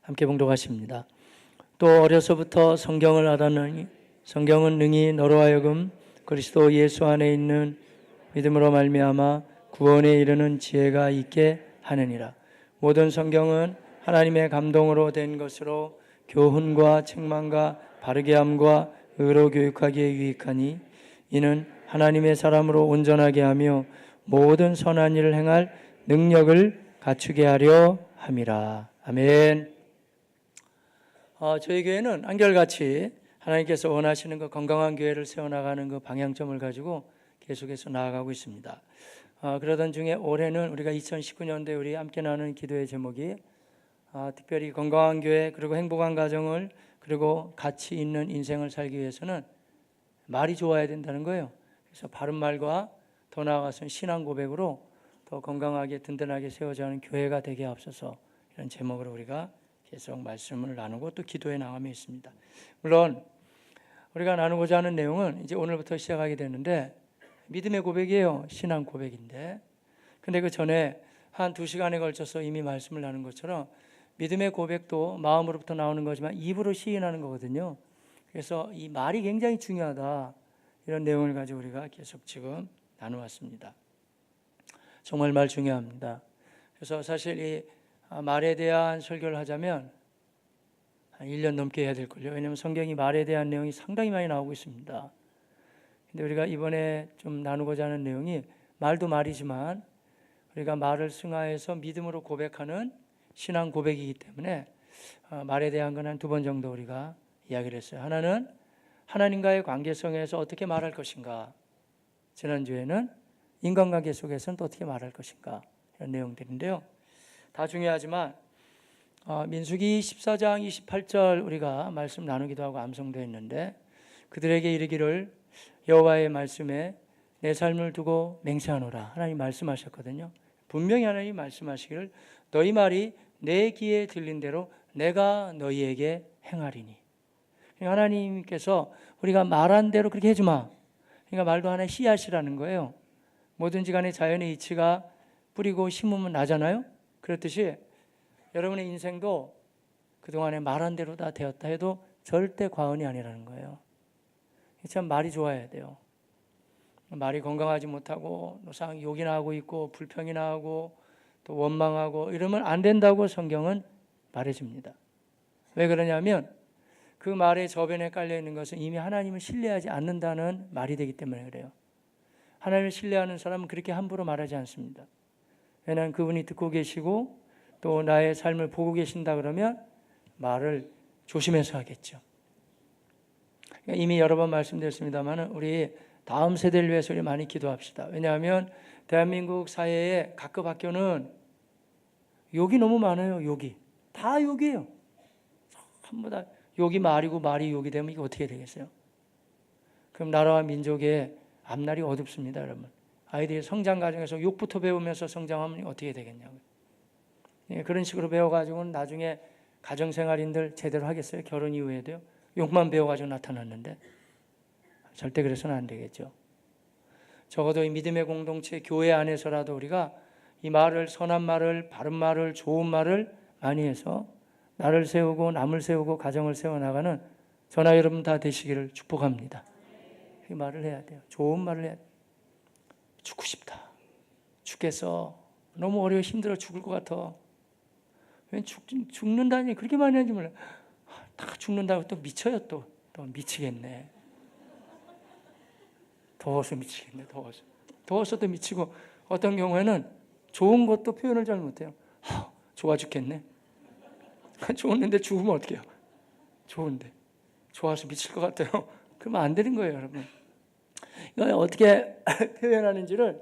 함께 봉독하십니다. 또 어려서부터 성경을 알았느니 성경은 능히 너로 하여금 그리스도 예수 안에 있는 믿음으로 말미암아 구원에 이르는 지혜가 있게 하느니라. 모든 성경은 하나님의 감동으로 된 것으로 교훈과 책망과 바르게 함과 의로 교육하기에 유익하니 이는 하나님의 사람으로 온전하게 하며 모든 선한 일을 행할 능력을 갖추게 하려 함이라. 아멘. 저희 교회는 한결같이 하나님께서 원하시는 그 건강한 교회를 세워나가는 그 방향점을 가지고 계속해서 나아가고 있습니다. 그러던 중에 올해는 우리가 2019년도에 우리 함께 나누는 기도의 제목이 특별히 건강한 교회 그리고 행복한 가정을 그리고 가치 있는 인생을 살기 위해서는 말이 좋아야 된다는 거예요. 그래서 바른 말과 더 나아가서는 신앙 고백으로 더 건강하게 든든하게 세워져 가는 교회가 되게 앞서서 이런 제목으로 우리가 계속 말씀을 나누고 또 기도에 나가며 있습니다. 물론 우리가 나누고자 하는 내용은 이제 오늘부터 시작하게 되는데 믿음의 고백이에요. 신앙 고백인데. 근데 그 전에 한 2시간에 걸쳐서 이미 말씀을 나눈 것처럼 믿음의 고백도 마음으로부터 나오는 거지만 입으로 시인하는 거거든요. 그래서 이 말이 굉장히 중요하다. 이런 내용을 가지고 우리가 계속 지금 나누었습니다. 정말 말 중요합니다. 그래서 사실 이 말에 대한 설교를 하자면 한 1년 넘게 해야 될걸요. 왜냐하면 성경이 말에 대한 내용이 상당히 많이 나오고 있습니다. 근데 우리가 이번에 좀 나누고자 하는 내용이 말도 말이지만 우리가 말을 승화해서 믿음으로 고백하는 신앙 고백이기 때문에 말에 대한 건 한 2번 정도 우리가 이야기를 했어요. 하나는 하나님과의 관계성에서 어떻게 말할 것인가. 지난주에는 인간관계 속에서는 또 어떻게 말할 것인가. 이런 내용들인데요. 다 중요하지만 민수기 14장 28절 우리가 말씀 나누기도 하고 암송도 했는데 그들에게 이르기를 여호와의 말씀에 내 삶을 두고 맹세하노라. 하나님 말씀하셨거든요. 분명히 하나님 말씀하시기를 너희 말이 내 귀에 들린 대로 내가 너희에게 행하리니. 하나님께서 우리가 말한 대로 그렇게 해주마. 그러니까 말도 하나의 씨앗이라는 거예요. 뭐든지 간에 자연의 이치가 뿌리고 심으면 나잖아요. 그렇듯이 여러분의 인생도 그동안에 말한 대로 다 되었다 해도 절대 과언이 아니라는 거예요. 참 말이 좋아야 돼요. 말이 건강하지 못하고 노상 욕이나 하고 있고 불평이나 하고 또 원망하고 이러면 안 된다고 성경은 말해줍니다. 왜 그러냐면 그 말의 저변에 깔려 있는 것은 이미 하나님을 신뢰하지 않는다는 말이 되기 때문에 그래요. 하나님을 신뢰하는 사람은 그렇게 함부로 말하지 않습니다. 왜냐하면 그분이 듣고 계시고 또 나의 삶을 보고 계신다 그러면 말을 조심해서 하겠죠. 이미 여러 번 말씀드렸습니다만 우리 다음 세대를 위해서 우리 많이 기도합시다. 왜냐하면 대한민국 사회의 각급 학교는 욕이 너무 많아요. 욕이. 다 욕이에요. 전부 다 욕이 말이고 말이 욕이 되면 이게 어떻게 되겠어요? 그럼 나라와 민족의 앞날이 어둡습니다, 여러분. 아이들이 성장 과정에서 욕부터 배우면서 성장하면 어떻게 되겠냐고요. 그런 식으로 배워가지고는 나중에 가정생활인들 제대로 하겠어요? 결혼 이후에도요? 욕만 배워가지고 나타났는데 절대 그래서는 안 되겠죠. 적어도 이 믿음의 공동체 교회 안에서라도 우리가 이 말을 선한 말을 바른 말을 좋은 말을 많이 해서 나를 세우고 남을 세우고 가정을 세워나가는 저나 여러분 다 되시기를 축복합니다. 이 말을 해야 돼요. 좋은 말을 해야 돼요. 죽고 싶다. 죽겠어. 너무 어려워 힘들어 죽을 것 같아. 왜 죽는다니 그렇게 많이 하는지 몰라. 다 죽는다고 또 미쳐요. 또 미치겠네. 더워서 미치겠네. 더워서 또 미치고 어떤 경우에는 좋은 것도 표현을 잘 못해요. 좋아 죽겠네. 좋았는데 죽으면 어떡해요? 좋은데 좋아서 미칠 것 같아요. 그러면 안 되는 거예요, 여러분. 이거 어떻게 표현하는지를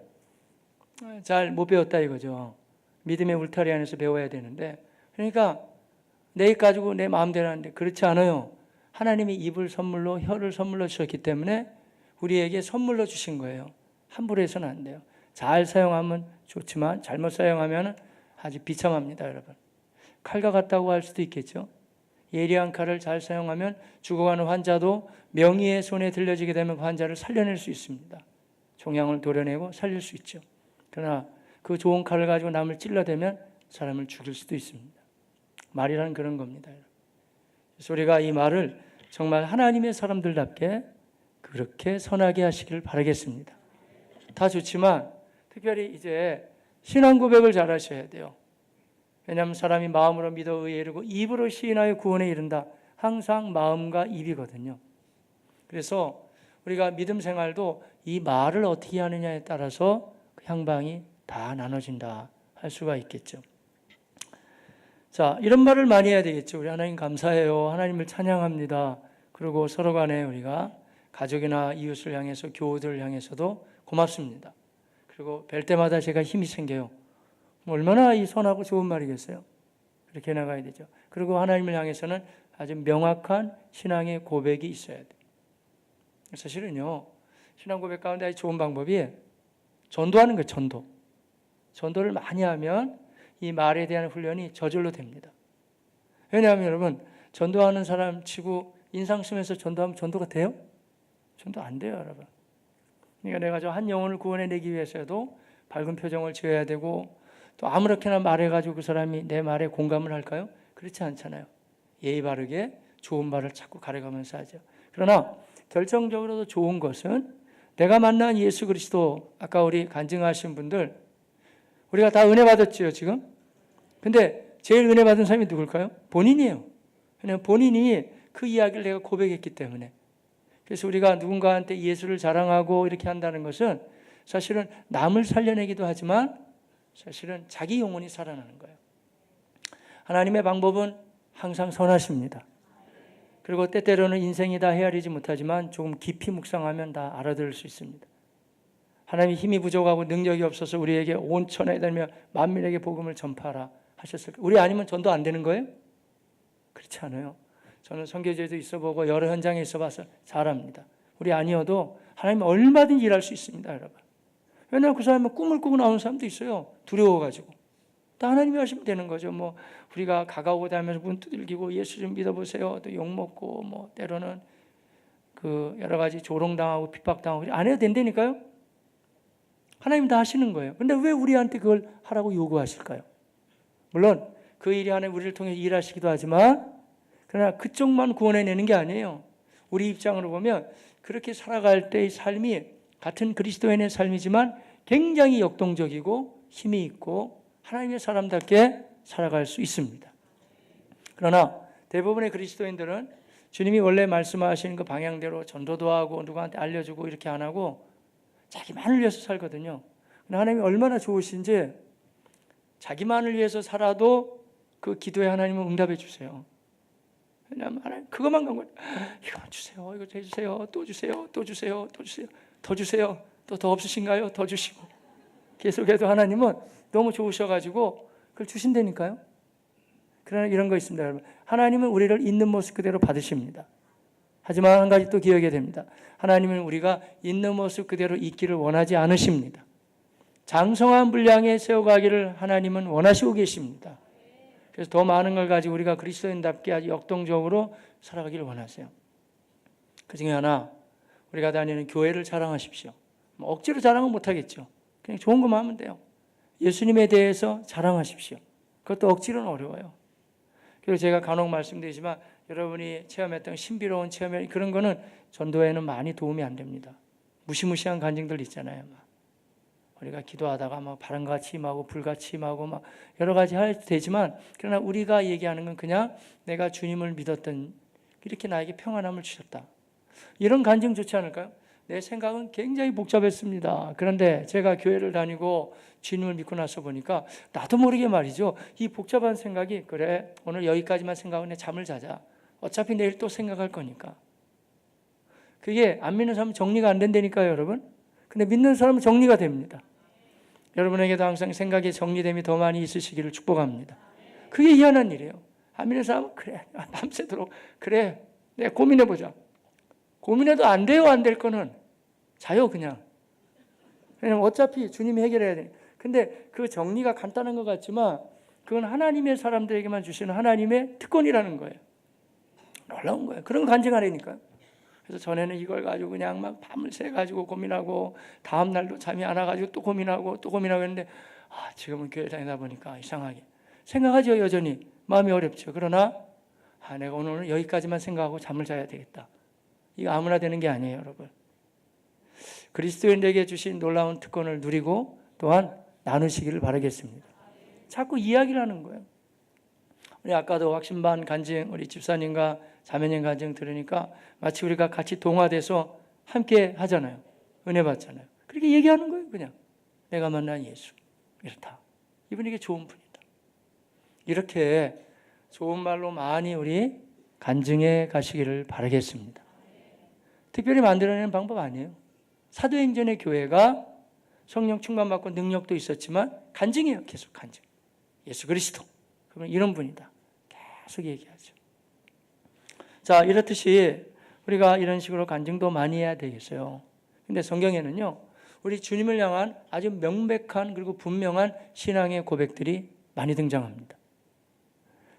잘 못 배웠다 이거죠. 믿음의 울타리 안에서 배워야 되는데 그러니까 내 입 가지고 내 마음대로 하는데 그렇지 않아요. 하나님이 입을 선물로 혀를 선물로 주셨기 때문에 우리에게 선물로 주신 거예요. 함부로 해서는 안 돼요. 잘 사용하면 좋지만 잘못 사용하면 아주 비참합니다, 여러분. 칼과 같다고 할 수도 있겠죠. 예리한 칼을 잘 사용하면 죽어가는 환자도 명의의 손에 들려지게 되면 그 환자를 살려낼 수 있습니다. 종양을 도려내고 살릴 수 있죠. 그러나 그 좋은 칼을 가지고 남을 찔러대면 사람을 죽일 수도 있습니다. 말이란 그런 겁니다. 그래서 우리가 이 말을 정말 하나님의 사람들답게 그렇게 선하게 하시기를 바라겠습니다. 다 좋지만 특별히 이제 신앙 고백을 잘 하셔야 돼요. 왜냐하면 사람이 마음으로 믿어 의에 이르고 입으로 시인하여 구원에 이른다. 항상 마음과 입이거든요. 그래서 우리가 믿음 생활도 이 말을 어떻게 하느냐에 따라서 그 향방이 다 나눠진다 할 수가 있겠죠. 자, 이런 말을 많이 해야 되겠죠. 우리 하나님 감사해요. 하나님을 찬양합니다. 그리고 서로 간에 우리가 가족이나 이웃을 향해서 교우들을 향해서도 고맙습니다. 그리고 뵐 때마다 제가 힘이 생겨요. 얼마나 이 선하고 좋은 말이겠어요. 그렇게 나가야 되죠. 그리고 하나님을 향해서는 아주 명확한 신앙의 고백이 있어야 돼요. 사실은요, 신앙 고백 가운데 아주 좋은 방법이 전도하는 거예요. 전도를 많이 하면 이 말에 대한 훈련이 저절로 됩니다. 왜냐하면 여러분, 전도하는 사람 치고 인상 쓰면서 전도하면 전도가 돼요? 전도 안 돼요, 여러분. 그러니까 내가 저 한 영혼을 구원해내기 위해서도 밝은 표정을 지어야 되고 또 아무렇게나 말해가지고 그 사람이 내 말에 공감을 할까요? 그렇지 않잖아요. 예의 바르게 좋은 말을 자꾸 가려가면서 하죠. 그러나 결정적으로도 좋은 것은 내가 만난 예수 그리스도, 아까 우리 간증하신 분들 우리가 다 은혜 받았죠, 지금? 근데 제일 은혜 받은 사람이 누굴까요? 본인이에요. 왜냐하면 본인이 그 이야기를 내가 고백했기 때문에. 그래서 우리가 누군가한테 예수를 자랑하고 이렇게 한다는 것은 사실은 남을 살려내기도 하지만 사실은 자기 영혼이 살아나는 거예요. 하나님의 방법은 항상 선하십니다. 그리고 때때로는 인생이 다 헤아리지 못하지만 조금 깊이 묵상하면 다 알아들을 수 있습니다. 하나님이 힘이 부족하고 능력이 없어서 우리에게 온 천하에 다니며 만민에게 복음을 전파하라 하셨을까요? 우리 아니면 전도 안 되는 거예요? 그렇지 않아요. 저는 선교제도 있어보고 여러 현장에 있어봐서 잘 압니다. 우리 아니어도 하나님은 얼마든지 일할 수 있습니다, 여러분. 왜냐하면 그 사람은 꿈을 꾸고 나오는 사람도 있어요. 두려워가지고. 또 하나님이 하시면 되는 거죠. 뭐 우리가 가가오고 다니면서 문 두들기고 예수 좀 믿어보세요. 또 욕먹고 뭐 때로는 그 여러 가지 조롱당하고 핍박당하고 안 해도 된다니까요. 하나님 다 하시는 거예요. 근데 왜 우리한테 그걸 하라고 요구하실까요? 물론 그 일이 하나님 우리를 통해 일하시기도 하지만 그러나 그쪽만 구원해내는 게 아니에요. 우리 입장으로 보면 그렇게 살아갈 때의 삶이 같은 그리스도인의 삶이지만 굉장히 역동적이고 힘이 있고 하나님의 사람답게 살아갈 수 있습니다. 그러나 대부분의 그리스도인들은 주님이 원래 말씀하시는 그 방향대로 전도도 하고 누구한테 알려주고 이렇게 안 하고 자기만을 위해서 살거든요. 근데 하나님이 얼마나 좋으신지 자기만을 위해서 살아도 그 기도에 하나님은 응답해 주세요. 왜냐하면 하나님 그것만 간 거예요. 이거 주세요. 이거 해주세요. 또 주세요. 또 주세요. 또 주세요. 더 주세요. 또 더 없으신가요? 더 주시고. 계속해서 하나님은 너무 좋으셔가지고 그걸 주신다니까요. 그러나 이런 거 있습니다, 여러분. 하나님은 우리를 있는 모습 그대로 받으십니다. 하지만 한 가지 또 기억해야 됩니다. 하나님은 우리가 있는 모습 그대로 있기를 원하지 않으십니다. 장성한 분량에 세워가기를 하나님은 원하시고 계십니다. 그래서 더 많은 걸 가지고 우리가 그리스도인답게 아주 역동적으로 살아가기를 원하세요. 그 중에 하나, 우리가 다니는 교회를 자랑하십시오. 뭐 억지로 자랑은 못하겠죠. 그냥 좋은 것만 하면 돼요. 예수님에 대해서 자랑하십시오. 그것도 억지로는 어려워요. 그리고 제가 간혹 말씀드리지만 여러분이 체험했던 신비로운 체험, 그런 거는 전도에는 많이 도움이 안 됩니다. 무시무시한 간증들 있잖아요. 우리가 기도하다가 막 바람같이 임하고 불같이 임하고 막 여러 가지 할 되지만 그러나 우리가 얘기하는 건 그냥 내가 주님을 믿었던 이렇게 나에게 평안함을 주셨다. 이런 간증 좋지 않을까요? 내 생각은 굉장히 복잡했습니다. 그런데 제가 교회를 다니고 주님을 믿고 나서 보니까 나도 모르게 말이죠. 이 복잡한 생각이 그래 오늘 여기까지만 생각하고 내 잠을 자자. 어차피 내일 또 생각할 거니까. 그게 안 믿는 사람은 정리가 안 된다니까요, 여러분. 근데 믿는 사람은 정리가 됩니다. 여러분에게도 항상 생각의 정리됨이 더 많이 있으시기를 축복합니다. 그게 희한한 일이에요. 안 믿는 사람은 그래 밤새도록 그래 내가 고민해보자. 고민해도 안 돼요. 안 될 거는 자요 그냥. 왜냐면 어차피 주님이 해결해야 돼. 근데 그 정리가 간단한 것 같지만 그건 하나님의 사람들에게만 주시는 하나님의 특권이라는 거예요. 놀라운 거예요. 그런 거 간증하라니까요. 그래서 전에는 이걸 가지고 그냥 막 밤을 새 가지고 고민하고 다음 날도 잠이 안 와가지고 또 고민하고 했는데 지금은 교회 다니다 보니까 이상하게 생각하죠. 여전히 마음이 어렵죠. 그러나 내가 오늘 여기까지만 생각하고 잠을 자야 되겠다. 이거 아무나 되는 게 아니에요, 여러분. 그리스도인에게 주신 놀라운 특권을 누리고 또한 나누시기를 바라겠습니다. 자꾸 이야기를 하는 거예요. 우리 아까도 확신반 간증, 우리 집사님과 자매님 간증 들으니까 마치 우리가 같이 동화돼서 함께 하잖아요. 은혜 받잖아요. 그렇게 얘기하는 거예요, 그냥. 내가 만난 예수. 이렇다. 이분에게 좋은 분이다. 이렇게 좋은 말로 많이 우리 간증해 가시기를 바라겠습니다. 특별히 만들어내는 방법 아니에요. 사도행전의 교회가 성령 충만받고 능력도 있었지만 간증해요. 계속 간증. 예수 그리스도. 그러면 이런 분이다. 계속 얘기하죠. 자, 이렇듯이 우리가 이런 식으로 간증도 많이 해야 되겠어요. 근데 성경에는요, 우리 주님을 향한 아주 명백한 그리고 분명한 신앙의 고백들이 많이 등장합니다.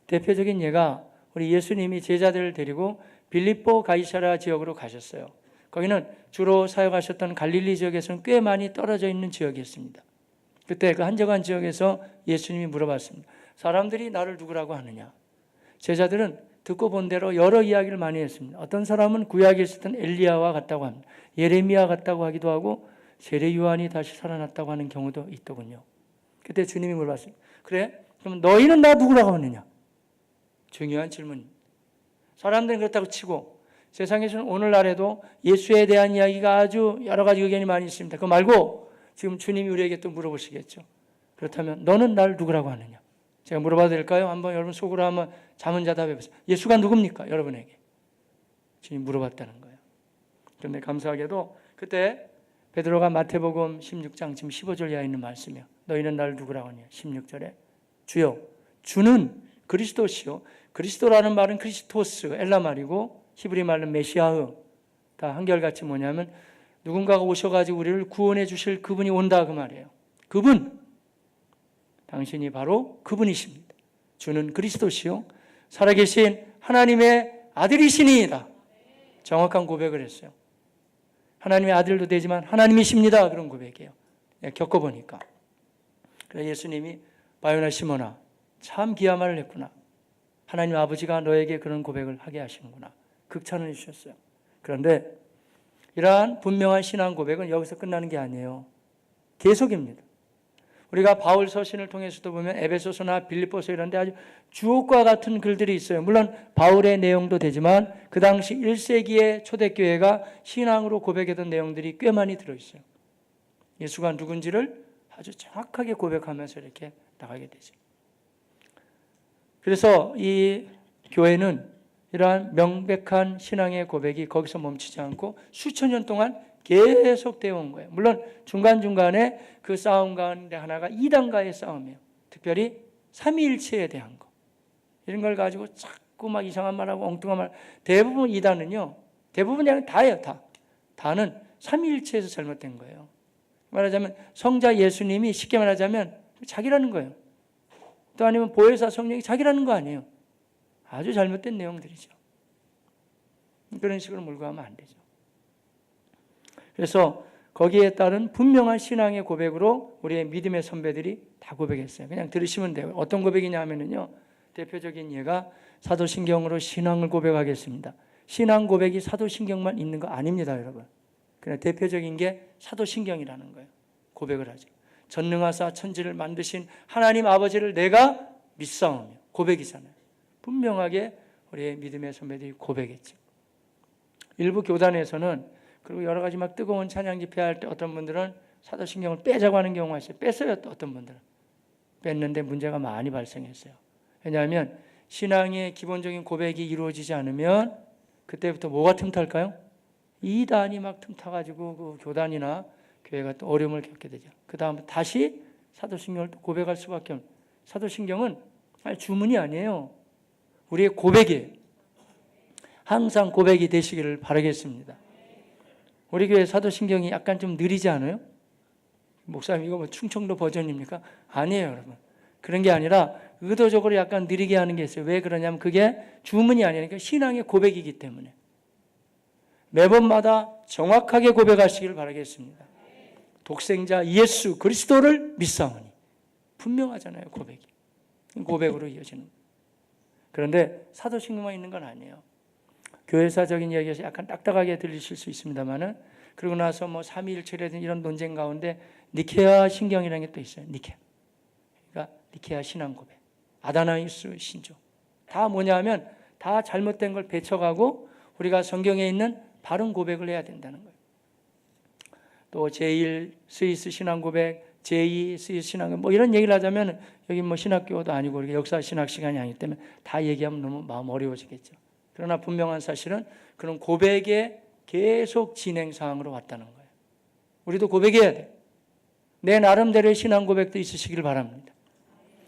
대표적인 예가 우리 예수님이 제자들을 데리고 빌립보 가이사랴 지역으로 가셨어요. 거기는 주로 사역하셨던 갈릴리 지역에서는 꽤 많이 떨어져 있는 지역이었습니다. 그때 그 한적한 지역에서 예수님이 물어봤습니다. 사람들이 나를 누구라고 하느냐? 제자들은 듣고 본 대로 여러 이야기를 많이 했습니다. 어떤 사람은 구약에 있었던 엘리야와 같다고 합니다. 예레미야 같다고 하기도 하고 세례 요한이 다시 살아났다고 하는 경우도 있더군요. 그때 주님이 물어봤습니다. 그래? 그럼 너희는 나 누구라고 하느냐? 중요한 질문입니다. 사람들은 그렇다고 치고 세상에서는 오늘날에도 예수에 대한 이야기가 아주 여러 가지 의견이 많이 있습니다. 그거 말고 지금 주님이 우리에게 또 물어보시겠죠. 그렇다면 너는 나를 누구라고 하느냐? 제가 물어봐도 될까요? 한번 여러분 속으로 한번 자문자답해 보세요. 예수가 누굽니까? 여러분에게. 주님 물어봤다는 거예요. 그런데 감사하게도 그때 베드로가 마태복음 16장 지금 15절 이하에 있는 말씀이요. 너희는 나를 누구라고 하냐? 16절에 주여, 주는 그리스도시요. 그리스도라는 말은 크리스토스, 엘라 말이고 히브리 말은 메시아흐. 다 한결같이 뭐냐면 누군가가 오셔가지고 우리를 구원해 주실 그분이 온다 그 말이에요. 그분, 당신이 바로 그분이십니다. 주는 그리스도시요. 살아계신 하나님의 아들이시니이다. 정확한 고백을 했어요. 하나님의 아들도 되지만 하나님이십니다. 그런 고백이에요. 겪어보니까. 그래서 예수님이 바요나 시몬아 참 귀한 말을 했구나. 하나님 아버지가 너에게 그런 고백을 하게 하시는구나. 극찬을 해주셨어요. 그런데 이러한 분명한 신앙 고백은 여기서 끝나는 게 아니에요. 계속입니다. 우리가 바울 서신을 통해서도 보면 에베소서나 빌립보서 이런 데 아주 주옥과 같은 글들이 있어요. 물론 바울의 내용도 되지만 그 당시 1세기의 초대교회가 신앙으로 고백했던 내용들이 꽤 많이 들어있어요. 예수가 누군지를 아주 정확하게 고백하면서 이렇게 나가게 되죠. 그래서 이 교회는 이러한 명백한 신앙의 고백이 거기서 멈추지 않고 수천 년 동안 계속 되어 온 거예요. 물론 중간중간에 그 싸움 가운데 하나가 이단과의 싸움이에요. 특별히 삼위일체에 대한 거. 이런 걸 가지고 자꾸 막 이상한 말하고 엉뚱한 말. 대부분 이단은요. 대부분이 아니라 다예요. 다. 다는 삼위일체에서 잘못된 거예요. 말하자면 성자 예수님이 쉽게 말하자면 자기라는 거예요. 또 아니면 보혜사 성령이 자기라는 거 아니에요. 아주 잘못된 내용들이죠. 그런 식으로 몰고 가면 안 되죠. 그래서 거기에 따른 분명한 신앙의 고백으로 우리의 믿음의 선배들이 다 고백했어요. 그냥 들으시면 돼요. 어떤 고백이냐 하면요. 대표적인 예가 사도신경으로 신앙을 고백하겠습니다. 신앙 고백이 사도신경만 있는 거 아닙니다, 여러분. 그냥 대표적인 게 사도신경이라는 거예요. 고백을 하죠. 전능하사 천지를 만드신 하나님 아버지를 내가 믿사오며 고백이잖아요. 분명하게 우리의 믿음의 선배들이 고백했죠. 일부 교단에서는 그리고 여러 가지 막 뜨거운 찬양 집회할 때 어떤 분들은 사도신경을 빼자고 하는 경우가 있어요. 뺐어요. 또 어떤 분들은. 뺐는데 문제가 많이 발생했어요. 왜냐하면 신앙의 기본적인 고백이 이루어지지 않으면 그때부터 뭐가 틈탈까요? 이단이 막 틈타가지고 그 교단이나 교회가 또 어려움을 겪게 되죠. 그 다음 다시 사도신경을 또 고백할 수밖에 없는. 사도신경은 주문이 아니에요. 우리의 고백이에요. 항상 고백이 되시기를 바라겠습니다. 우리 교회 사도신경이 약간 좀 느리지 않아요? 목사님 이거 뭐 충청도 버전입니까? 아니에요, 여러분. 그런 게 아니라 의도적으로 약간 느리게 하는 게 있어요. 왜 그러냐면 그게 주문이 아니니까 신앙의 고백이기 때문에. 매번마다 정확하게 고백하시기를 바라겠습니다. 독생자 예수 그리스도를 믿사오니. 분명하잖아요, 고백이. 고백으로 이어지는. 그런데 사도신경만 있는 건 아니에요. 교회사적인 이야기에서 약간 딱딱하게 들리실 수 있습니다만은, 그러고 나서 뭐 삼위일체라든 이런 논쟁 가운데 니케아 신경이라는 게 또 있어요. 니케아. 그러니까 니케아 신앙 고백, 아다나이스 신조. 다 뭐냐면 다 잘못된 걸 배척하고 우리가 성경에 있는 바른 고백을 해야 된다는 거예요. 또 제1 스위스 신앙 고백, 제2 스위스 신앙 고백, 뭐 이런 얘기를 하자면 여기 뭐 신학교도 아니고 우리가 역사 신학 시간이 아니기 때문에 다 얘기하면 너무 마음 어려워지겠죠. 그러나 분명한 사실은 그런 고백의 계속 진행 사항으로 왔다는 거예요. 우리도 고백해야 돼. 내 나름대로의 신앙 고백도 있으시길 바랍니다.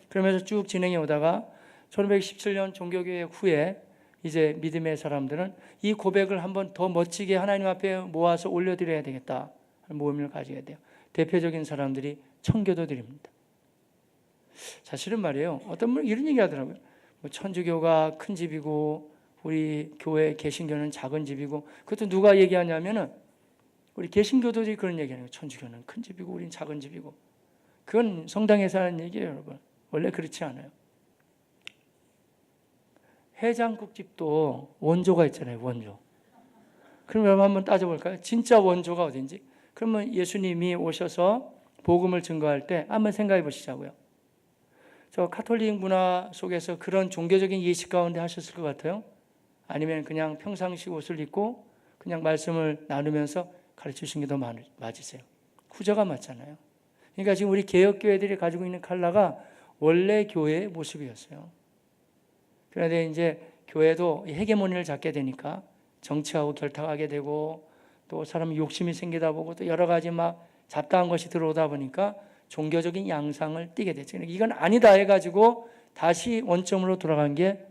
그러면서 쭉 진행해 오다가 1917년 종교개혁 후에 이제 믿음의 사람들은 이 고백을 한번 더 멋지게 하나님 앞에 모아서 올려드려야 되겠다 하는 모임을 가지게 돼요. 대표적인 사람들이 청교도들입니다. 사실은 말이에요, 어떤 분은 이런 얘기 하더라고요. 뭐 천주교가 큰 집이고 우리 교회 개신교는 작은 집이고, 그것도 누가 얘기하냐면은 우리 개신교도들이 그런 얘기하는 거예요. 천주교는 큰 집이고 우린 작은 집이고. 그건 성당에서 하는 얘기예요, 여러분. 원래 그렇지 않아요. 해장국집도 원조가 있잖아요, 원조. 그럼 여러분 한번 따져볼까요? 진짜 원조가 어딘지. 그러면 예수님이 오셔서 복음을 증거할 때 한번 생각해 보시자고요. 저 카톨릭 문화 속에서 그런 종교적인 예식 가운데 하셨을 것 같아요? 아니면 그냥 평상시 옷을 입고 그냥 말씀을 나누면서 가르치신 게 더 맞으세요? 후자가 맞잖아요. 그러니까 지금 우리 개혁교회들이 가지고 있는 컬러가 원래 교회의 모습이었어요. 그런데 이제 교회도 헤게모니를 잡게 되니까 정치하고 결탁하게 되고, 또 사람 욕심이 생기다 보고, 또 여러 가지 막 잡다한 것이 들어오다 보니까 종교적인 양상을 띠게 됐죠. 이건 아니다 해가지고 다시 원점으로 돌아간 게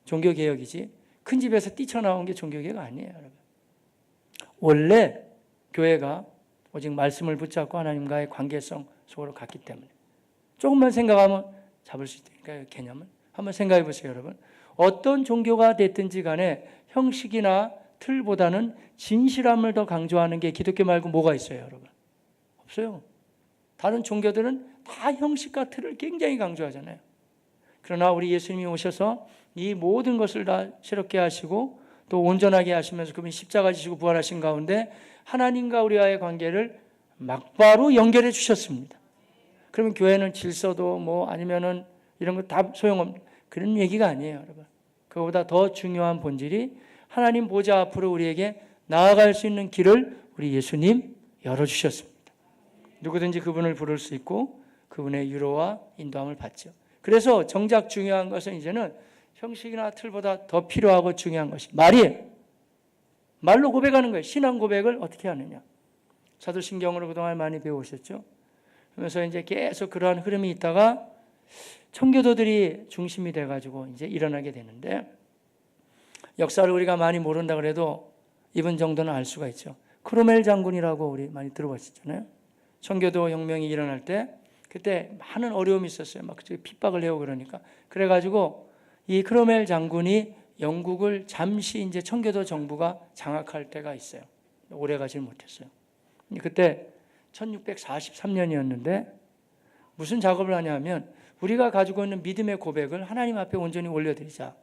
종교개혁이지, 큰 집에서 뛰쳐나온 게 종교개혁 아니에요, 여러분. 원래 교회가 오직 말씀을 붙잡고 하나님과의 관계성 속으로 갔기 때문에, 조금만 생각하면 잡을 수 있으니까요. 개념은 한번 생각해 보세요, 여러분. 어떤 종교가 됐든지 간에 형식이나 틀보다는 진실함을 더 강조하는 게 기독교 말고 뭐가 있어요, 여러분? 없어요. 다른 종교들은 다 형식과 틀을 굉장히 강조하잖아요. 그러나 우리 예수님이 오셔서 이 모든 것을 다 새롭게 하시고 또 온전하게 하시면서 그분이 십자가 지시고 부활하신 가운데 하나님과 우리와의 관계를 막바로 연결해 주셨습니다. 그러면 교회는 질서도 뭐 아니면은 이런 거 다 소용없는 그런 얘기가 아니에요, 여러분. 그거보다 더 중요한 본질이 하나님 보좌 앞으로 우리에게 나아갈 수 있는 길을 우리 예수님 열어주셨습니다. 누구든지 그분을 부를 수 있고 그분의 유로와 인도함을 받죠. 그래서 정작 중요한 것은 이제는 형식이나 틀보다 더 필요하고 중요한 것이 말이에요. 말로 고백하는 거예요. 신앙 고백을 어떻게 하느냐. 사도신경으로 그동안 많이 배우셨죠. 그러면서 이제 계속 그러한 흐름이 있다가 청교도들이 중심이 돼가지고 이제 일어나게 되는데, 역사를 우리가 많이 모른다 그래도 이분 정도는 알 수가 있죠. 크로멜 장군이라고 우리 많이 들어봤잖아요. 청교도 혁명이 일어날 때 그때 많은 어려움이 있었어요. 막 핍박을 해오고 그러니까. 그래가지고 이 크로멜 장군이 영국을 잠시 이제 청교도 정부가 장악할 때가 있어요. 오래 가지 못했어요. 그때 1643년이었는데 무슨 작업을 하냐면 우리가 가지고 있는 믿음의 고백을 하나님 앞에 온전히 올려드리자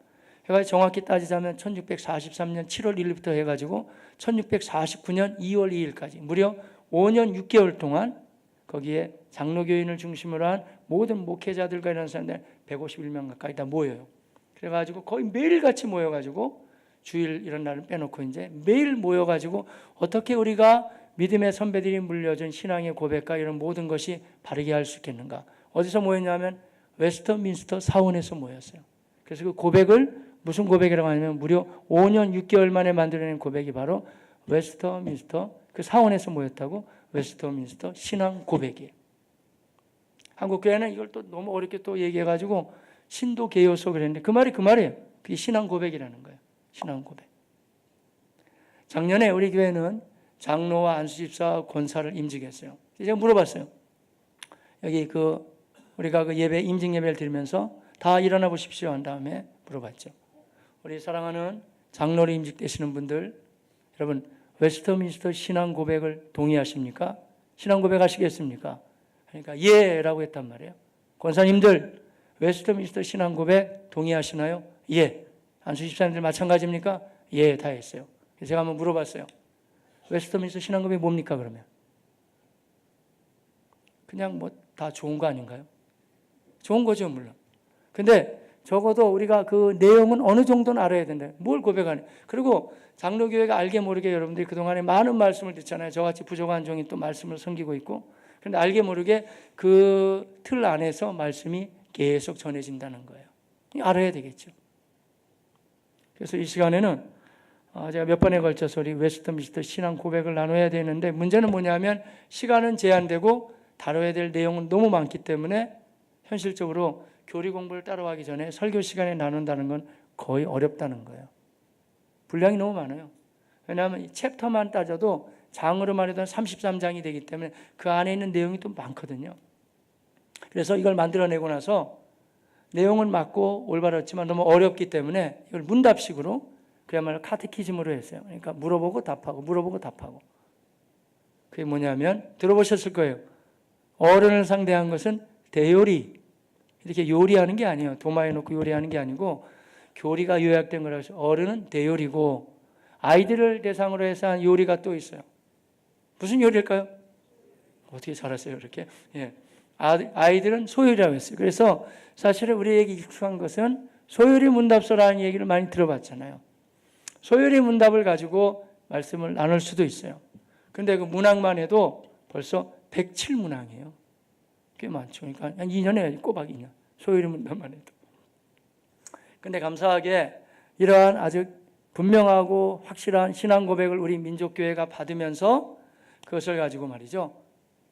해가지고, 정확히 따지자면 1643년 7월 1일부터 해가지고 1649년 2월 2일까지 무려 5년 6개월 동안 거기에 장로교인을 중심으로 한 모든 목회자들과 이런 사람들 151명 가까이 다 모여요. 그래가지고 거의 매일같이 모여가지고 주일 이런 날을 빼놓고 이제 매일 모여가지고 어떻게 우리가 믿음의 선배들이 물려준 신앙의 고백과 이런 모든 것이 바르게 할 수 있겠는가. 어디서 모였냐면 웨스터민스터 사원에서 모였어요. 그래서 그 고백을 무슨 고백이라고 하냐면 무려 5년 6개월 만에 만들어낸 고백이 바로 웨스터민스터 그 사원에서 모였다고 웨스터민스터 신앙 고백이에요. 한국 교회는 이걸 또 너무 어렵게 또 얘기해가지고 신도 개요소 그랬는데 그 말이에요. 그게 신앙 고백이라는 거예요. 신앙 고백. 작년에 우리 교회는 장로와 안수집사 권사를 임직했어요. 제가 물어봤어요. 여기 우리가 그 예배 임직 예배를 드리면서 다 일어나 보십시오 한 다음에 물어봤죠. 우리 사랑하는 장로로 임직되시는 분들, 여러분 웨스터민스터 신앙 고백을 동의하십니까? 신앙 고백하시겠습니까? 그러니까 예라고 했단 말이에요. 권사님들 웨스터민스터 신앙 고백 동의하시나요? 예. 안수 집사님들 마찬가지입니까? 예, 다 했어요. 그래서 제가 한번 물어봤어요. 웨스트민스터 신앙고백이 뭡니까 그러면? 그냥 뭐 다 좋은 거 아닌가요? 좋은 거죠 물론. 근데 적어도 우리가 그 내용은 어느 정도는 알아야 된다. 뭘 고백하냐. 그리고 장로교회가 알게 모르게 여러분들이 그동안에 많은 말씀을 듣잖아요. 저같이 부족한 종이 또 말씀을 섬기고 있고. 그런데 알게 모르게 그 틀 안에서 말씀이 계속 전해진다는 거예요. 알아야 되겠죠. 그래서 이 시간에는 제가 몇 번에 걸쳐서 우리 웨스트민스터 신앙 고백을 나눠야 되는데 문제는 뭐냐면 시간은 제한되고 다뤄야 될 내용은 너무 많기 때문에 현실적으로 교리 공부를 따로 하기 전에 설교 시간에 나눈다는 건 거의 어렵다는 거예요. 분량이 너무 많아요. 왜냐하면 이 챕터만 따져도 장으로만 해도 33장이 되기 때문에 그 안에 있는 내용이 또 많거든요. 그래서 이걸 만들어내고 나서 내용은 맞고 올바랐지만 너무 어렵기 때문에 이걸 문답식으로 그야말로 카테키즘으로 했어요. 그러니까 물어보고 답하고 물어보고 답하고. 그게 뭐냐면 들어보셨을 거예요. 어른을 상대한 것은 대요리. 이렇게 요리하는 게 아니에요. 도마에 놓고 요리하는 게 아니고 교리가 요약된 거라서 어른은 대요리고 아이들을 대상으로 해서 한 요리가 또 있어요. 무슨 요리일까요? 어떻게 잘하세요 이렇게? 예. 아이들은 소요리라고 했어요. 그래서 사실은 우리에게 익숙한 것은 소요리 문답서라는 얘기를 많이 들어봤잖아요. 소요리 문답을 가지고 말씀을 나눌 수도 있어요. 근데 그 문항만 해도 벌써 107문항이에요. 꽤 많죠. 그러니까 한 2년 해야지, 꼬박 2년. 소요리 문답만 해도. 근데 감사하게 이러한 아주 분명하고 확실한 신앙 고백을 우리 민족교회가 받으면서 그것을 가지고 말이죠.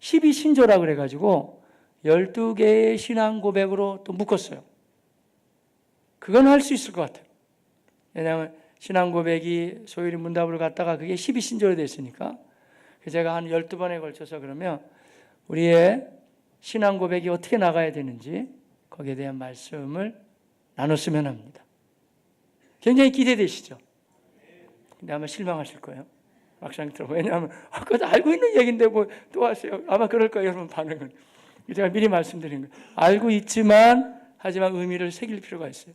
12신조라 그래가지고 12개의 신앙 고백으로 또 묶었어요. 그건 할 수 있을 것 같아요. 왜냐하면 신앙 고백이 소요리 문답으로 갔다가 그게 12신조로 됐으니까. 제가 한 12번에 걸쳐서 그러면 우리의 신앙 고백이 어떻게 나가야 되는지 거기에 대한 말씀을 나눴으면 합니다. 굉장히 기대되시죠? 근데 아마 실망하실 거예요. 막상 들어보면. 왜냐하면 그것도 알고 있는 얘기인데 뭐 또 하세요. 아마 그럴 거예요. 여러분 반응은. 제가 미리 말씀드린 거예요. 알고 있지만 하지만 의미를 새길 필요가 있어요.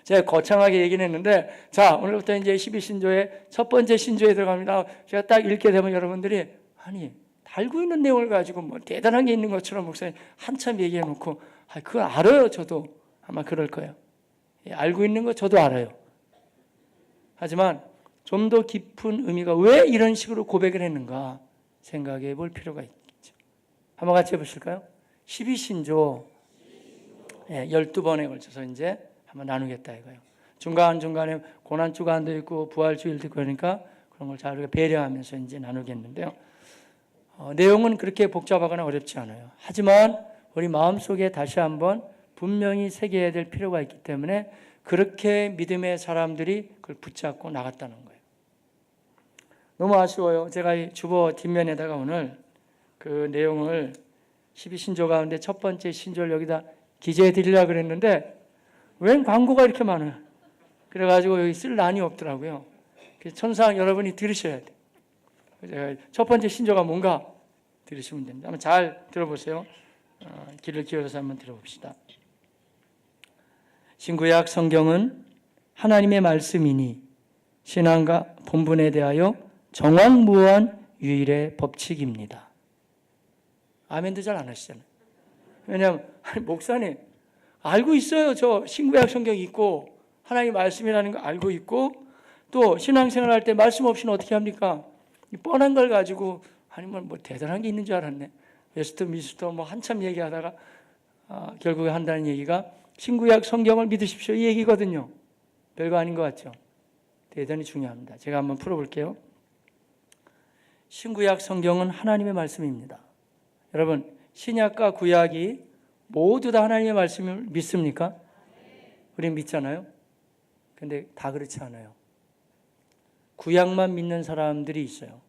제가 거창하게 얘기는 했는데 자 오늘부터 이제 12신조의 첫 번째 신조에 들어갑니다. 제가 딱 읽게 되면 여러분들이 아니 알고 있는 내용을 가지고 뭐 대단한 게 있는 것처럼 목사님 한참 얘기해 놓고 그걸 알아요. 저도 아마 그럴 거예요. 알고 있는 거 저도 알아요. 하지만 좀 더 깊은 의미가 왜 이런 식으로 고백을 했는가 생각해 볼 필요가 있죠. 한번 같이 해보실까요? 12신조 12번에 걸쳐서 이제 한번 나누겠다 이거예요. 중간중간에 고난주간도 있고 부활주일도 있고 그러니까 그런 걸 잘 배려하면서 이제 나누겠는데요. 내용은 그렇게 복잡하거나 어렵지 않아요. 하지만 우리 마음속에 다시 한번 분명히 새겨야 될 필요가 있기 때문에 그렇게 믿음의 사람들이 그걸 붙잡고 나갔다는 거예요. 너무 아쉬워요. 제가 이 주보 뒷면에다가 오늘 그 내용을 12신조 가운데 첫 번째 신조를 여기다 기재해 드리려고 그랬는데 웬 광고가 이렇게 많아요. 그래가지고 여기 쓸 난이 없더라고요. 그래서 천상 여러분이 들으셔야 돼요. 제가 첫 번째 신조가 뭔가 들으시면 됩니다. 한번 잘 들어보세요. 귀를 기울여서 한번 들어봅시다. 신구약 성경은 하나님의 말씀이니 신앙과 본분에 대하여 정확무한 유일의 법칙입니다. 아멘도 잘 안 하시잖아요. 왜냐하면 목사님 알고 있어요. 저 신구약 성경 있고 하나님 말씀이라는 거 알고 있고 또 신앙생활 할 때 말씀 없이는 어떻게 합니까? 뻔한 걸 가지고 아니면 뭐 대단한 게 있는 줄 알았네. 웨스트민스터 뭐 한참 얘기하다가 결국에 한다는 얘기가 신구약 성경을 믿으십시오 이 얘기거든요. 별거 아닌 것 같죠? 대단히 중요합니다. 제가 한번 풀어볼게요. 신구약 성경은 하나님의 말씀입니다. 여러분 신약과 구약이 모두 다 하나님의 말씀을 믿습니까? 우린 믿잖아요. 근데 다 그렇지 않아요. 구약만 믿는 사람들이 있어요.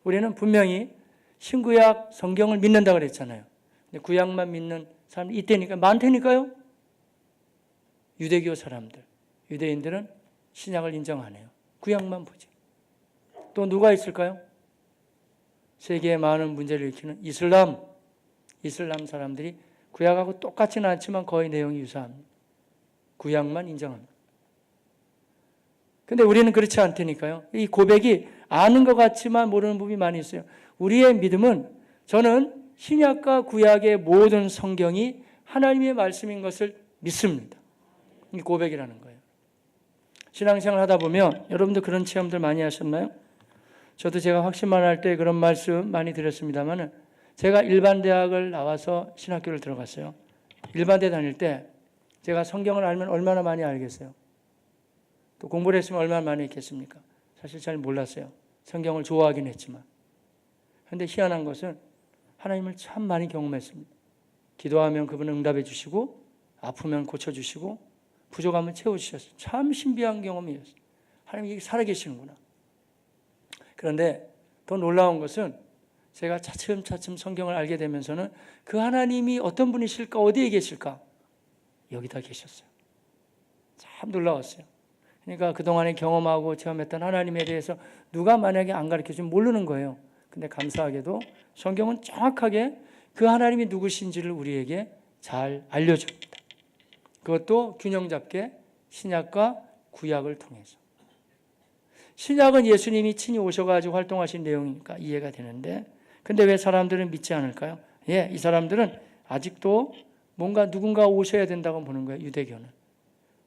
우리는 분명히 신구약 성경을 믿는다고 그랬잖아요. 근데 구약만 믿는 사람이 이때니까 많다니까요. 유대교 사람들, 유대인들은 신약을 인정 안 해요. 구약만 보지. 또 누가 있을까요? 세계에 많은 문제를 일으키는 이슬람 사람들이 구약하고 똑같지는 않지만 거의 내용이 유사합니다. 구약만 인정합니다. 근데 우리는 그렇지 않다니까요. 이 고백이 아는 것 같지만 모르는 부분이 많이 있어요. 우리의 믿음은 저는 신약과 구약의 모든 성경이 하나님의 말씀인 것을 믿습니다. 이 고백이라는 거예요. 신앙생활 하다 보면 여러분도 그런 체험들 많이 하셨나요? 저도 제가 확신만 할 때 그런 말씀 많이 드렸습니다만 제가 일반 대학을 나와서 신학교를 들어갔어요. 일반대 다닐 때 제가 성경을 알면 얼마나 많이 알겠어요? 또 공부를 했으면 얼마나 많이 했겠습니까? 사실 잘 몰랐어요. 성경을 좋아하긴 했지만. 그런데 희한한 것은 하나님을 참 많이 경험했습니다. 기도하면 그분은 응답해 주시고 아프면 고쳐주시고 부족함을 채워주셨어요. 참 신비한 경험이었어요. 하나님이 살아계시는구나. 그런데 더 놀라운 것은 제가 차츰차츰 성경을 알게 되면서는 그 하나님이 어떤 분이실까, 어디에 계실까? 여기다 계셨어요. 참 놀라웠어요. 그러니까 그동안에 경험하고 체험했던 하나님에 대해서 누가 만약에 안 가르쳐주면 모르는 거예요. 근데 감사하게도 성경은 정확하게 그 하나님이 누구신지를 우리에게 잘 알려줍니다. 그것도 균형 잡게 신약과 구약을 통해서. 신약은 예수님이 친히 오셔가지고 활동하신 내용이니까 이해가 되는데, 근데 왜 사람들은 믿지 않을까요? 이 사람들은 아직도 뭔가 누군가 오셔야 된다고 보는 거예요, 유대교는.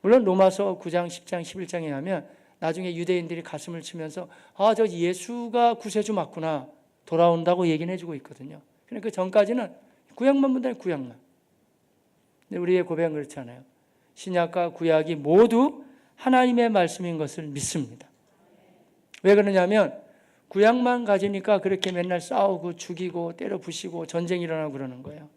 물론 로마서 9장, 10장, 11장에 하면 나중에 유대인들이 가슴을 치면서 저 예수가 구세주 맞구나, 돌아온다고 얘기는 해주고 있거든요. 그러니까 그 전까지는 구약만 본다는 구약만. 근데 우리의 고백은 그렇지 않아요. 신약과 구약이 모두 하나님의 말씀인 것을 믿습니다. 왜 그러냐면 구약만 가지니까 그렇게 맨날 싸우고 죽이고 때려 부시고 전쟁이 일어나고 그러는 거예요.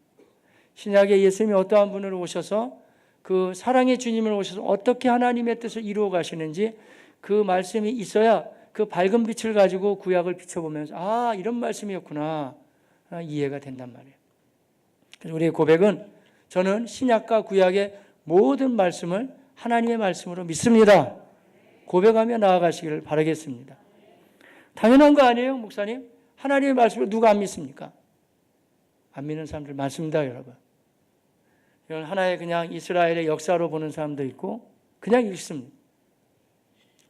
신약에 예수님이 어떠한 분으로 오셔서 그 사랑의 주님을 오셔서 어떻게 하나님의 뜻을 이루어 가시는지 그 말씀이 있어야 그 밝은 빛을 가지고 구약을 비춰보면서 이런 말씀이었구나 이해가 된단 말이에요. 그래서 우리의 고백은 저는 신약과 구약의 모든 말씀을 하나님의 말씀으로 믿습니다. 고백하며 나아가시기를 바라겠습니다. 당연한 거 아니에요, 목사님? 하나님의 말씀을 누가 안 믿습니까? 안 믿는 사람들 많습니다, 여러분. 이건 하나의 그냥 이스라엘의 역사로 보는 사람도 있고 그냥 읽습니다.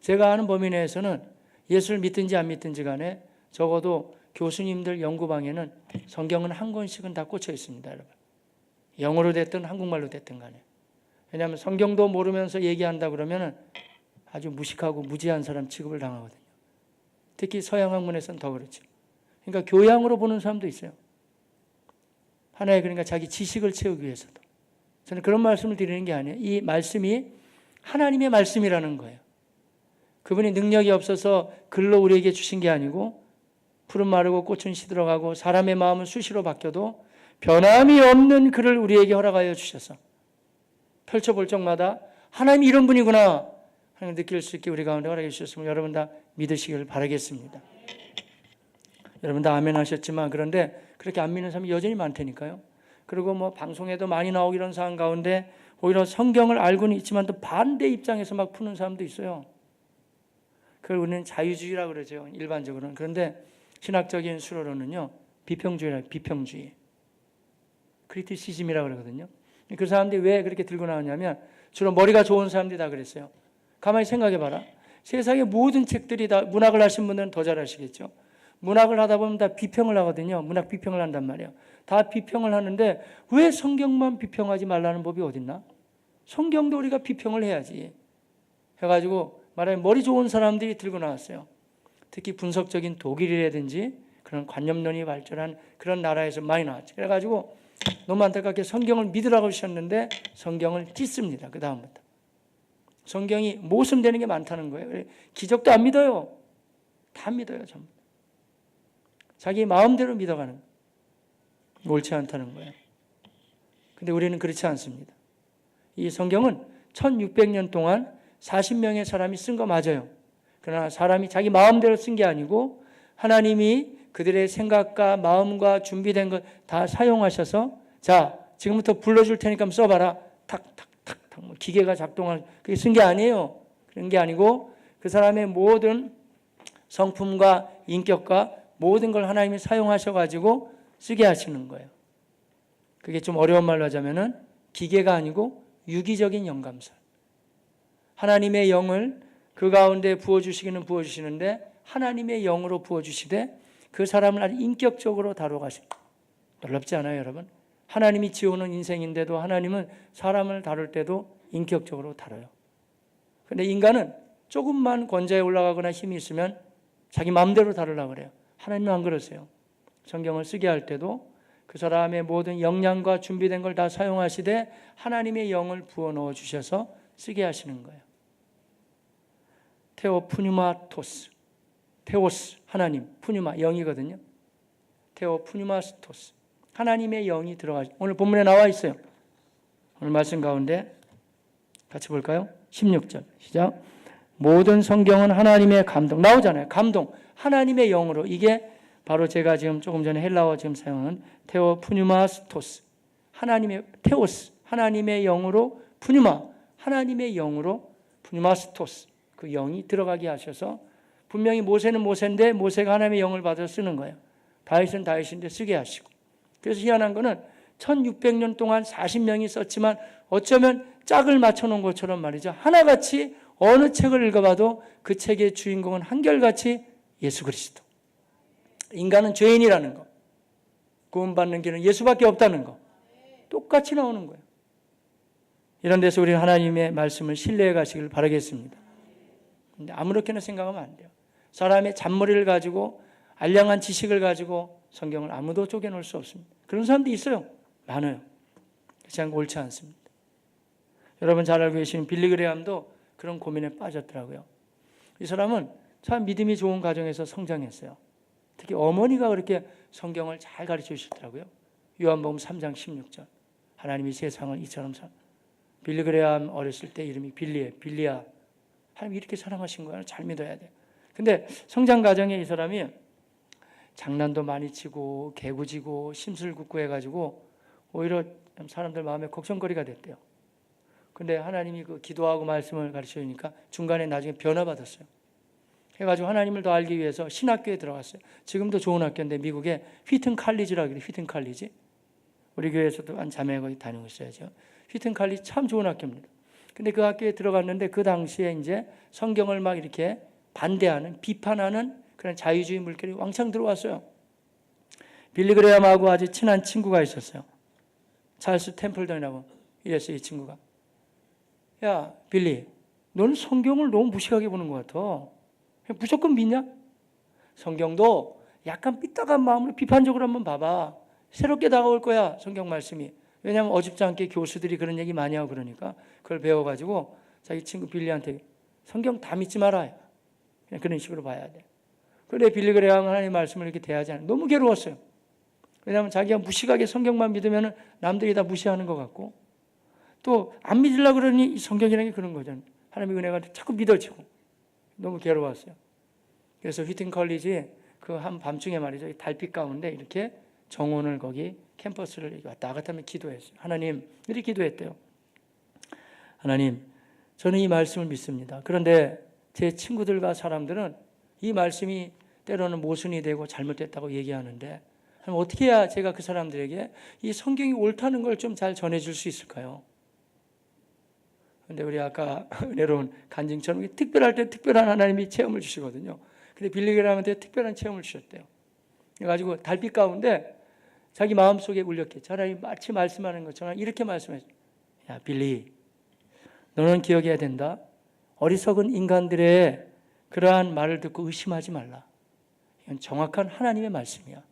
제가 아는 범위 내에서는 예수를 믿든지 안 믿든지 간에 적어도 교수님들 연구방에는 성경은 한 권씩은 다 꽂혀 있습니다, 여러분. 영어로 됐든 한국말로 됐든 간에. 왜냐하면 성경도 모르면서 얘기한다 그러면 아주 무식하고 무지한 사람 취급을 당하거든요. 특히 서양 학문에서는 더 그렇죠. 그러니까 교양으로 보는 사람도 있어요. 하나의 그러니까 자기 지식을 채우기 위해서도. 저는 그런 말씀을 드리는 게 아니에요. 이 말씀이 하나님의 말씀이라는 거예요. 그분이 능력이 없어서 글로 우리에게 주신 게 아니고 푸른 마르고 꽃은 시들어가고 사람의 마음은 수시로 바뀌어도 변함이 없는 글을 우리에게 허락하여 주셔서 펼쳐볼 적마다 하나님이 이런 분이구나 하나님 느낄 수 있게 우리 가운데 허락해 주셨으면 여러분 다 믿으시길 바라겠습니다. 여러분 다 아멘 하셨지만 그런데 그렇게 안 믿는 사람이 여전히 많다니까요. 그리고 뭐 방송에도 많이 나오고 이런 상황 가운데 오히려 성경을 알고는 있지만 또 반대 입장에서 막 푸는 사람도 있어요. 그걸 우리는 자유주의라고 그러죠, 일반적으로는. 그런데 신학적인 수로로는요, 비평주의. 크리티시즘이라고 그러거든요. 그 사람들이 왜 그렇게 들고 나오냐면 주로 머리가 좋은 사람들이 다 그랬어요. 가만히 생각해 봐라. 세상의 모든 책들이 다, 문학을 하신 분들은 더 잘 아시겠죠. 문학을 하다 보면 다 비평을 하거든요. 문학 비평을 한단 말이에요. 다 비평을 하는데 왜 성경만 비평하지 말라는 법이 어딨나? 성경도 우리가 비평을 해야지. 해가지고 말하면 머리 좋은 사람들이 들고 나왔어요. 특히 분석적인 독일이라든지 그런 관념론이 발전한 그런 나라에서 많이 나왔죠. 그래가지고 너무 안타깝게 성경을 믿으라고 하셨는데 성경을 찢습니다. 그 다음부터. 성경이 모순되는 게 많다는 거예요. 기적도 안 믿어요. 다 믿어요, 전부. 자기 마음대로 믿어가는 거예요. 옳지 않다는 거예요. 근데 우리는 그렇지 않습니다. 이 성경은 1600년 동안 40명의 사람이 쓴 거 맞아요. 그러나 사람이 자기 마음대로 쓴 게 아니고 하나님이 그들의 생각과 마음과 준비된 것 다 사용하셔서 자, 지금부터 불러줄 테니까 써봐라. 탁탁탁탁 뭐 기계가 작동할 그게 쓴 게 아니에요. 그런 게 아니고 그 사람의 모든 성품과 인격과 모든 걸 하나님이 사용하셔가지고 쓰게 하시는 거예요. 그게 좀 어려운 말로 하자면은 기계가 아니고 유기적인 영감설. 하나님의 영을 그 가운데 부어주시기는 부어주시는데 하나님의 영으로 부어주시되 그 사람을 아주 인격적으로 다뤄가십니다. 놀랍지 않아요, 여러분? 하나님이 지어오는 인생인데도 하나님은 사람을 다룰 때도 인격적으로 다뤄요. 그런데 인간은 조금만 권좌에 올라가거나 힘이 있으면 자기 마음대로 다루려고 그래요. 하나님은 안 그러세요. 성경을 쓰게 할 때도 그 사람의 모든 역량과 준비된 걸 다 사용하시되 하나님의 영을 부어 넣어 주셔서 쓰게 하시는 거예요. 테오푸뉴마토스, 테오스 하나님, 푸뉴마 영이거든요. 테오푸뉴마토스 하나님의 영이 들어가 오늘 본문에 나와 있어요. 오늘 말씀 가운데 같이 볼까요? 16절 시작. 모든 성경은 하나님의 감동 나오잖아요. 감동 하나님의 영으로 이게 바로 제가 지금 조금 전에 헬라어 지금 사용한 테오푸뉴마스토스 하나님의 테오스 하나님의 영으로 푸뉴마 하나님의 영으로 푸뉴마스토스 그 영이 들어가게 하셔서 분명히 모세는 모세인데 모세가 하나님의 영을 받아 쓰는 거예요. 다윗은 다윗인데 쓰게 하시고 그래서 희한한 거는 1600년 동안 40명이 썼지만 어쩌면 짝을 맞춰놓은 것처럼 말이죠. 하나같이 어느 책을 읽어봐도 그 책의 주인공은 한결같이 예수 그리스도. 인간은 죄인이라는 거. 구원받는 길은 예수밖에 없다는 거. 똑같이 나오는 거예요. 이런 데서 우리 하나님의 말씀을 신뢰해 가시길 바라겠습니다. 근데 아무렇게나 생각하면 안 돼요. 사람의 잔머리를 가지고 알량한 지식을 가지고 성경을 아무도 쪼개놓을 수 없습니다. 그런 사람도 있어요. 많아요. 그렇지 않고 옳지 않습니다. 여러분 잘 알고 계시는 빌리 그레함도 그런 고민에 빠졌더라고요. 이 사람은 참 믿음이 좋은 가정에서 성장했어요. 특히 어머니가 그렇게 성경을 잘 가르쳐 주시더라고요. 요한복음 3장 16절 하나님이 세상을 이처럼 빌리 그레함 어렸을 때 이름이 빌리야. 하나님 이렇게 사랑하신 거야. 잘 믿어야 돼. 근데 성장 과정에 이 사람이 장난도 많이 치고 개구지고 심술궂고 해가지고 오히려 사람들 마음에 걱정거리가 됐대요. 근데 하나님이 그 기도하고 말씀을 가르쳐 주니까 중간에 나중에 변화받았어요. 해가지고 하나님을 더 알기 위해서 신학교에 들어갔어요. 지금도 좋은 학교인데 미국에 휘튼 칼리지라고 그래요. 휘튼 칼리지. 우리 교회에서도 한 자매가 거기 다니고 있어야죠. 휘튼 칼리지 참 좋은 학교입니다. 근데 그 학교에 들어갔는데 그 당시에 이제 성경을 막 이렇게 반대하는 비판하는 그런 자유주의 물결이 왕창 들어왔어요. 빌리 그레함하고 아주 친한 친구가 있었어요. 찰스 템플턴이라고. 이랬어요, 이 친구가. 야, 빌리, 너는 성경을 너무 무식하게 보는 것 같아. 무조건 믿냐? 성경도 약간 삐딱한 마음으로 비판적으로 한번 봐봐. 새롭게 다가올 거야, 성경 말씀이. 왜냐하면 어줍지 않게 교수들이 그런 얘기 많이 하고 그러니까 그걸 배워가지고 자기 친구 빌리한테 성경 다 믿지 말아요. 그냥 그런 식으로 봐야 돼. 그래 빌리 그레함은 하나님의 말씀을 이렇게 대하지 않아요. 너무 괴로웠어요. 왜냐하면 자기가 무식하게 성경만 믿으면 남들이 다 무시하는 것 같고 또 안 믿으려고 그러니 성경이라는 게 그런 거잖아요. 하나님의 은혜가 자꾸 믿어지고 너무 괴로웠어요. 그래서 휘튼 컬리지 그 한 밤중에 말이죠. 달빛 가운데 이렇게 정원을 거기 캠퍼스를 왔다 갔다 하면 기도했어요. 하나님 이렇게 기도했대요. 하나님 저는 이 말씀을 믿습니다. 그런데 제 친구들과 사람들은 이 말씀이 때로는 모순이 되고 잘못됐다고 얘기하는데 어떻게 해야 제가 그 사람들에게 이 성경이 옳다는 걸 좀 잘 전해줄 수 있을까요? 그런데 우리 아까 은혜로운 간증처럼 특별할 때 특별한 하나님이 체험을 주시거든요. 근데 빌리 그레함한테 특별한 체험을 주셨대요. 그래가지고 달빛 가운데 자기 마음속에 울렸겠죠. 하나님 마치 말씀하는 것처럼 이렇게 말씀했어요. 야 빌리, 너는 기억해야 된다. 어리석은 인간들의 그러한 말을 듣고 의심하지 말라. 이건 정확한 하나님의 말씀이야.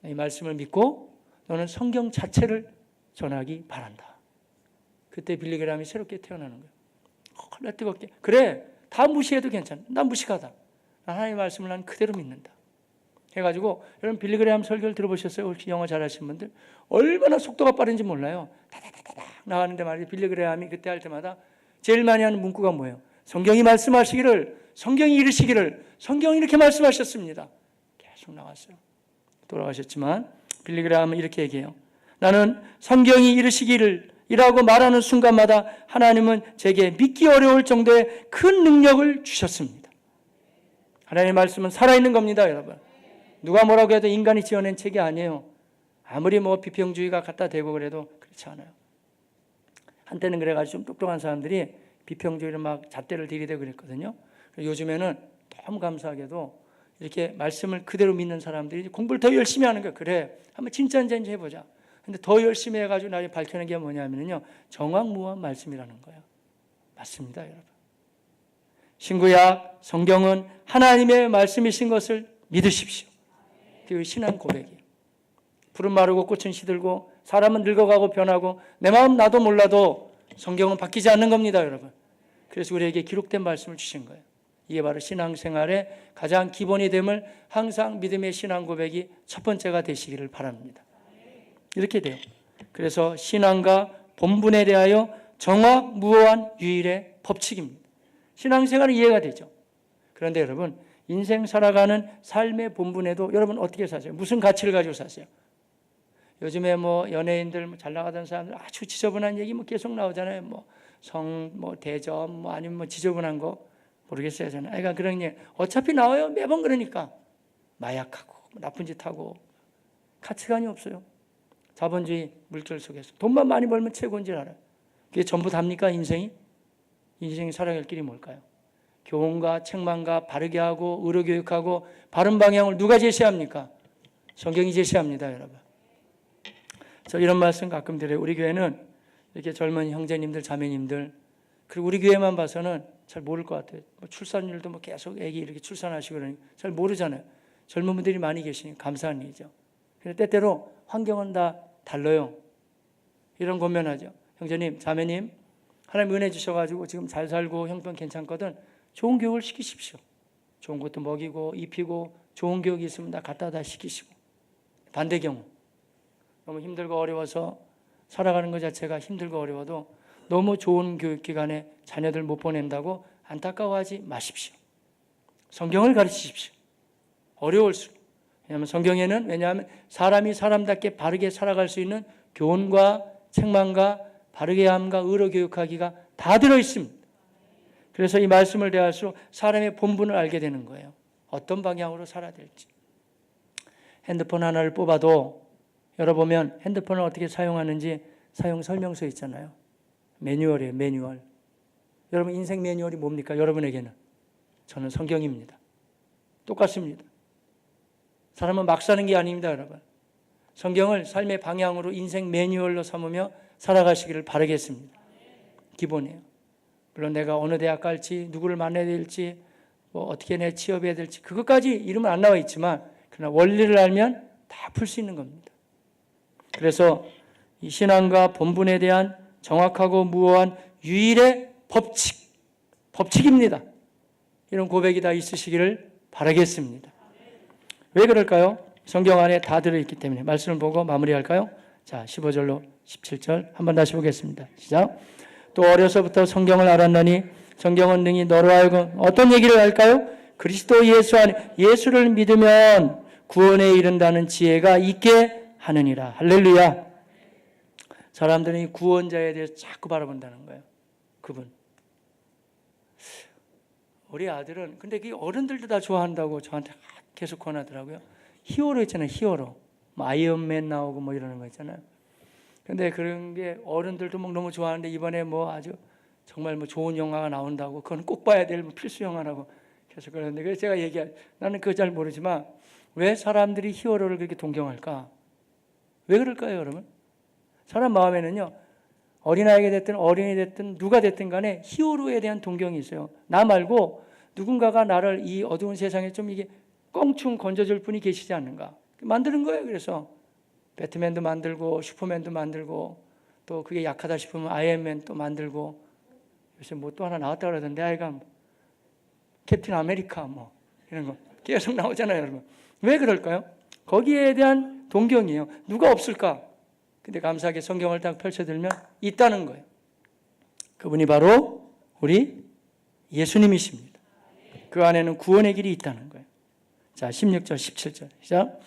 이 말씀을 믿고 너는 성경 자체를 전하기 바란다. 그때 빌리 그레함이 새롭게 태어나는 거예요. 나 뜨겁게. 그래, 다 무시해도 괜찮아. 난 무식하다. 하나님의 말씀을 난 그대로 믿는다. 해가지고 여러분 빌리 그레함 설교를 들어보셨어요? 혹시 영어 잘하시는 분들? 얼마나 속도가 빠른지 몰라요. 다다다다닥 나가는데 말이죠. 빌리 그레함이 그때 할 때마다 제일 많이 하는 문구가 뭐예요? 성경이 말씀하시기를, 성경이 이르시기를, 성경이 이렇게 말씀하셨습니다. 계속 나왔어요. 돌아가셨지만 빌리 그레함은 이렇게 얘기해요. 나는 성경이 이르시기를 이라고 말하는 순간마다 하나님은 제게 믿기 어려울 정도의 큰 능력을 주셨습니다. 하나님의 말씀은 살아있는 겁니다, 여러분. 누가 뭐라고 해도 인간이 지어낸 책이 아니에요. 아무리 뭐 비평주의가 갖다 대고 그래도 그렇지 않아요. 한때는 그래가지고 좀 똑똑한 사람들이 비평주의로 막 잣대를 들이대고 그랬거든요. 요즘에는 너무 감사하게도 이렇게 말씀을 그대로 믿는 사람들이 공부를 더 열심히 하는 거예요. 그래, 한번 진짜인지 해보자. 근데 더 열심히 해가지고 나중에 밝혀낸 게 뭐냐면요, 정확무한 말씀이라는 거예요. 맞습니다, 여러분. 신구약 성경은 하나님의 말씀이신 것을 믿으십시오. 그 신앙 고백이에요. 푸른 마르고 꽃은 시들고 사람은 늙어가고 변하고 내 마음 나도 몰라도 성경은 바뀌지 않는 겁니다, 여러분. 그래서 우리에게 기록된 말씀을 주신 거예요. 이게 바로 신앙생활의 가장 기본이 됨을 항상 믿음의 신앙 고백이 첫 번째가 되시기를 바랍니다. 이렇게 돼요. 그래서 신앙과 본분에 대하여 정확무오한 유일의 법칙입니다. 신앙생활은 이해가 되죠. 그런데 여러분, 인생 살아가는 삶의 본분에도 여러분 어떻게 사세요? 무슨 가치를 가지고 사세요? 요즘에 뭐 연예인들 잘 나가던 사람들 아주 지저분한 얘기 뭐 계속 나오잖아요. 뭐 대접 아니면 뭐 지저분한 거 모르겠어요 저는. 그러니까 그런 게 어차피 나와요. 매번 그러니까 마약하고 나쁜 짓 하고 가치관이 없어요. 자본주의 물결 속에서 돈만 많이 벌면 최고인 줄 알아요. 그게 전부 답니까 인생이? 인생이 살아갈 길이 뭘까요? 교훈과 책망과 바르게 하고 의료교육하고 바른 방향을 누가 제시합니까? 성경이 제시합니다, 여러분. 저 이런 말씀 가끔 드려요. 우리 교회는 이렇게 젊은 형제님들, 자매님들, 그리고 우리 교회만 봐서는 잘 모를 것 같아요. 뭐 출산율도 뭐 계속 애기 이렇게 출산하시고 그러니 잘 모르잖아요. 젊은 분들이 많이 계시니 감사한 일이죠. 근데 때때로 환경은 다 달라요. 이런 고면하죠. 형제님, 자매님, 하나님 은혜 주셔가지고 지금 잘 살고 형편 괜찮거든. 좋은 교육을 시키십시오. 좋은 것도 먹이고 입히고 좋은 교육이 있으면 다 갖다 다 시키시고. 반대 경우 너무 힘들고 어려워서 살아가는 것 자체가 힘들고 어려워도 너무 좋은 교육기관에 자녀들 못 보낸다고 안타까워하지 마십시오. 성경을 가르치십시오. 어려울수록. 왜냐하면 사람이 사람답게 바르게 살아갈 수 있는 교훈과 책망과 바르게 함과 의로 교육하기가 다 들어있습니다. 그래서 이 말씀을 대할수록 사람의 본분을 알게 되는 거예요. 어떤 방향으로 살아야 될지. 핸드폰 하나를 뽑아도 열어보면 핸드폰을 어떻게 사용하는지 사용 설명서 있잖아요. 매뉴얼이에요, 매뉴얼. 여러분 인생 매뉴얼이 뭡니까? 여러분에게는. 저는 성경입니다. 똑같습니다. 사람은 막 사는 게 아닙니다, 여러분. 성경을 삶의 방향으로 인생 매뉴얼로 삼으며 살아가시기를 바라겠습니다. 기본이에요. 물론 내가 어느 대학 갈지, 누구를 만나야 될지, 뭐 어떻게 내 취업해야 될지 그것까지 이름은 안 나와 있지만 그러나 원리를 알면 다 풀 수 있는 겁니다. 그래서 이 신앙과 본분에 대한 정확하고 무오한 유일의 법칙입니다. 이런 고백이 다 있으시기를 바라겠습니다. 왜 그럴까요? 성경 안에 다 들어있기 때문에. 말씀을 보고 마무리할까요? 자, 15절로 17절 한번 다시 보겠습니다. 시작. 또 어려서부터 성경을 알았느니 성경은 능히 너로 하여금 어떤 얘기를 할까요? 그리스도 예수 안에 예수를 믿으면 구원에 이른다는 지혜가 있게 하느니라. 할렐루야. 사람들은 이 구원자에 대해서 자꾸 바라본다는 거예요. 그분. 우리 아들은 근데 그 어른들도 다 좋아한다고 저한테 계속 권하더라고요. 히어로 있잖아요. 히어로. 뭐 아이언맨 나오고 뭐 이러는 거 있잖아요. 근데 그런 게 어른들도 막 너무 좋아하는데 이번에 뭐 아주 정말 뭐 좋은 영화가 나온다고 그건 꼭 봐야 될 필수 영화라고 계속 그러는데 그래서 제가 나는 그거 잘 모르지만 왜 사람들이 히어로를 그렇게 동경할까? 왜 그럴까요, 여러분? 사람 마음에는요. 어린아이가 됐든 어린이 됐든 누가 됐든 간에 히어로에 대한 동경이 있어요. 나 말고 누군가가 나를 이 어두운 세상에 좀 이게 껑충 건져줄 분이 계시지 않는가. 만드는 거예요. 그래서 배트맨도 만들고 슈퍼맨도 만들고 또 그게 약하다 싶으면 아이언맨 또 만들고 요새 뭐 또 하나 나왔다 그러던데 아이가 뭐 캡틴 아메리카 뭐 이런 거 계속 나오잖아요, 여러분. 왜 그럴까요? 거기에 대한 동경이에요. 누가 없을까? 근데 감사하게 성경을 딱 펼쳐들면 있다는 거예요. 그분이 바로 우리 예수님이십니다. 그 안에는 구원의 길이 있다는 거예요. 자, 16절, 17절 시작.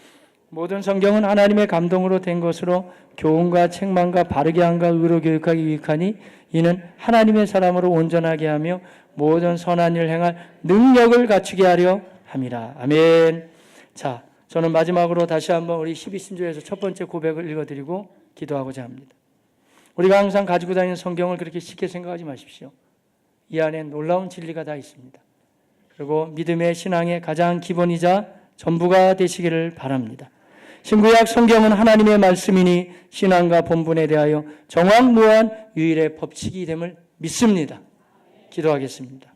모든 성경은 하나님의 감동으로 된 것으로 교훈과 책망과 바르게 함과 의로 교육하기 유익하니 이는 하나님의 사람으로 온전하게 하며 모든 선한 일을 행할 능력을 갖추게 하려 함이라. 아멘. 자, 저는 마지막으로 다시 한번 우리 12신조에서 첫 번째 고백을 읽어드리고 기도하고자 합니다. 우리가 항상 가지고 다니는 성경을 그렇게 쉽게 생각하지 마십시오. 이 안에 놀라운 진리가 다 있습니다. 그리고 믿음의 신앙의 가장 기본이자 전부가 되시기를 바랍니다. 신구약 성경은 하나님의 말씀이니 신앙과 본분에 대하여 정확무한 유일의 법칙이 됨을 믿습니다. 기도하겠습니다.